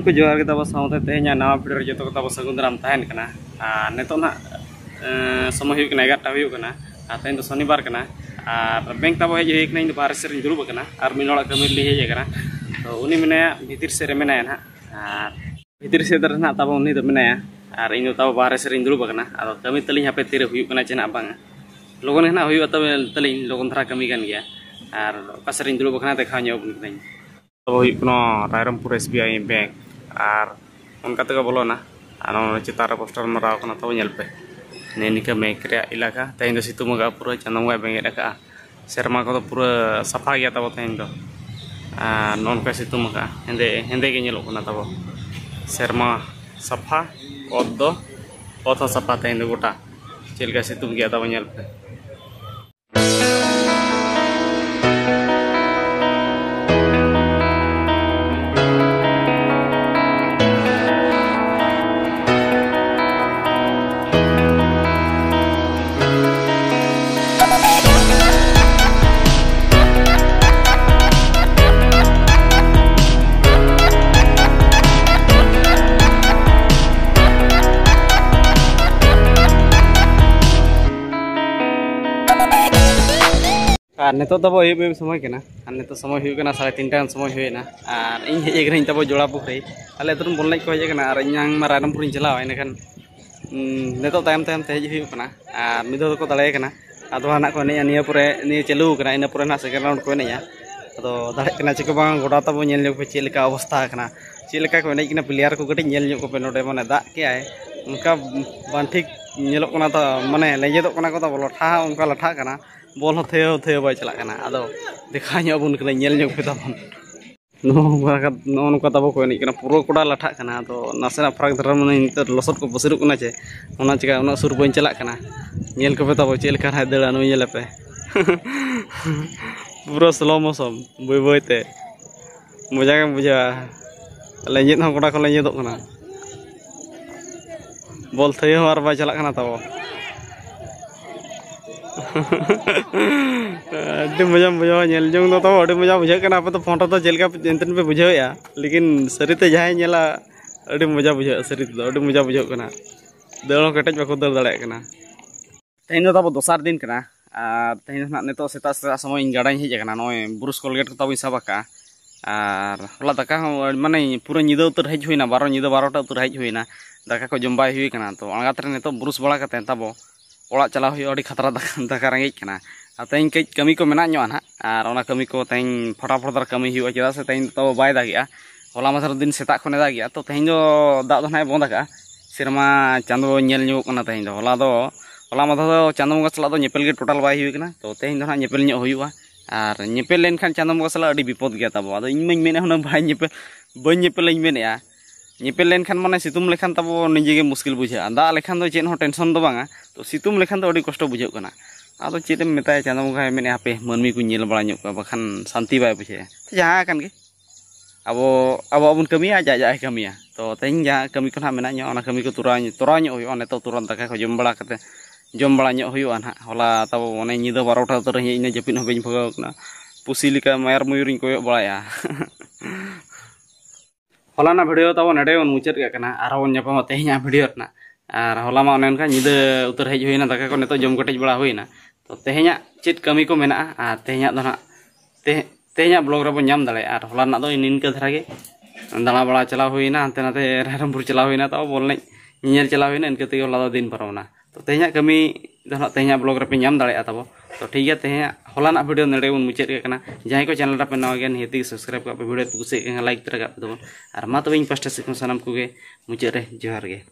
को जोहार के तब साउते तेहना नवा वीडियो जो तब सगुन दाराम तहन कना नेतो ना समय हुई कना 11टा हुई कना तेहन तो शनिवार कना और बैंक तब हेज हुई कना इन बाहर से दुरुब कना और मिनोड़ा कमी ली हेज कना तो उनी मेनाया भीतर से रे मेनाया ना भीतर से दर ना तब उनी तो मेनाया और इन तब बाहर से दुरुब कना और कमी तली हापे तीर हुई कना चेना बांग लोगन हेना हुई तब तली लोगन धरा कमी कन गया और कसर दुरुब कना देखा ᱧᱚᱜ कना तब हुई कना रायरमपुर SBI बैंक और उनका तक बोलोना और चितार पोस्टर मराव कना तब नेलपे निका बैंक रे इलाका तेहन सितुमगा पूरा चंदमगा बैंक का सेरमा को पूरा सफा गया तब तेहन दो नोनका सितुमगा हेंदे हेंदे के नेलो कना तब सेरमा सफा ओत सफा तेहन दो गोटा चेलका सितुम गया तब नेलपे नेतो तब अयुब समय के नेत समय हुई 3:30 समय हुईना और इन हेज तब जोड़ा पुखरी अले तुम बोल को हेजना और इन रायरमपुर चलाव इनखान नेतो तायम तायम हेज हुई और मिद को दाड़ेना अद हाँ को एने पुरे नहीं चालू इन पुरे ना सेकेंड राउंड को एनेजा अद दाड़ा चिको बांग गोटा तब पे चेक अवस्था चेक को एने प्लेयर को कटी पे नोडे माने दाग के उनका बान ठीक तो माने लेजेदों को तब लठा उनका लठा बॉल थे बै चलना अद देखा बन पे तब नौका तब को एने पूरा कोड़ा लठा तो नासेना फरक धरा मैंने लसद को पसरु चे चिका उना सुर बी चलना को पे तब चेक दड़ा नुले पे पूरा स्लो मोशन बै बैते मजा के बुझा लेजेद गोटा को लेजेदों बॉल थे और बै चलना तब मजा बुझा जो तब मजा बुझा आप तो फोटो तो चलका एनतेन पे बुझाया लेकिन सरीते जहाँ मजा बुझा सरी मजा बुझा दौड़ कटेज बाको दौड़ दाड़ा तेहन तब दोसार दिन तेहन ना नित सेता सेता समय गाड़ा हेज नए ब्रुश कोलगेट को तब साबा और हला दाका माने पूरा निदा उतर हेज हुईना 12टा उतर हेज हुईना दाका को जम बै हुई तो आगाते नित ब्रुश बड़ा तब ओड़ा चला हुई खतरा दाका रेंगेजना तेहन कई कमी को मेना ना और कमी को तेहन फटाफट दर कमी हुआ चेदा से तेहन तब बै दागे हला माधर दिन सेता खने दागे तो तेहन दाग ना बंद का सेरमा चांदो नेलना तेहन हला माधर चांदो बंगा सला नेपेल के टोटाल बै हुई तो तेहन ना नेपेल हुआ और नेपेल लेनखान चांदो बंगा सला विपद गया तब अब इन मेने हुना भाई नेपेल बी नेपेल मेने नेपेल लेनखान माने सितुम लेखान तब निजे मुश्किल बुझा दाग लेखान तो चेन टेंशन तो बांगा तो सितुम लेखान तो कष्ट बुझा अब चेम मेता चांदो बंगा मेने हापे मानमी को नेल बड़ा बाखान शांति बै बुझे जहाँ के अब अब कमिया जा कमिया तो तेहन जहाँ कमी को मेना कमी को तोरा नित तुरंत दाका को जम बड़ा ना हला तब उन्हें निदा 12टा उतर इन जपिन बी भगावना पुसी लेका मायर मयूर कोय बड़ा हलाना भिडियो तब नडे मुचाद और तेहना भिडियो और हला मा निदा उतर हेज हुईना दाका को नित जम कटेज बड़ा हुईना तो तेहना चेद कमी को मेना तेहना ना तेहना ब्लॉग रे बन नाम दाड़े और हलाना दो इनका धरागे दाड़ा बड़ा चला हुईना हानते नाते रायरमपुर चला हुईना तब बॉल नेल चला हुईना इनके तेगे हला दिन पारमना तो तेहना कमी तेहना ब्लॉग रे पे नाम दाड़े तब तो ठीक है तेहना हलाना वीडियो नडे बन मुचाद जहाँ को चैनल पे नवा गया निहती सब्सक्राइब का वीडियो कुछ लाइक तरह और मा तब इन पास्टा से सामान को मुचाद रे जोहार गे।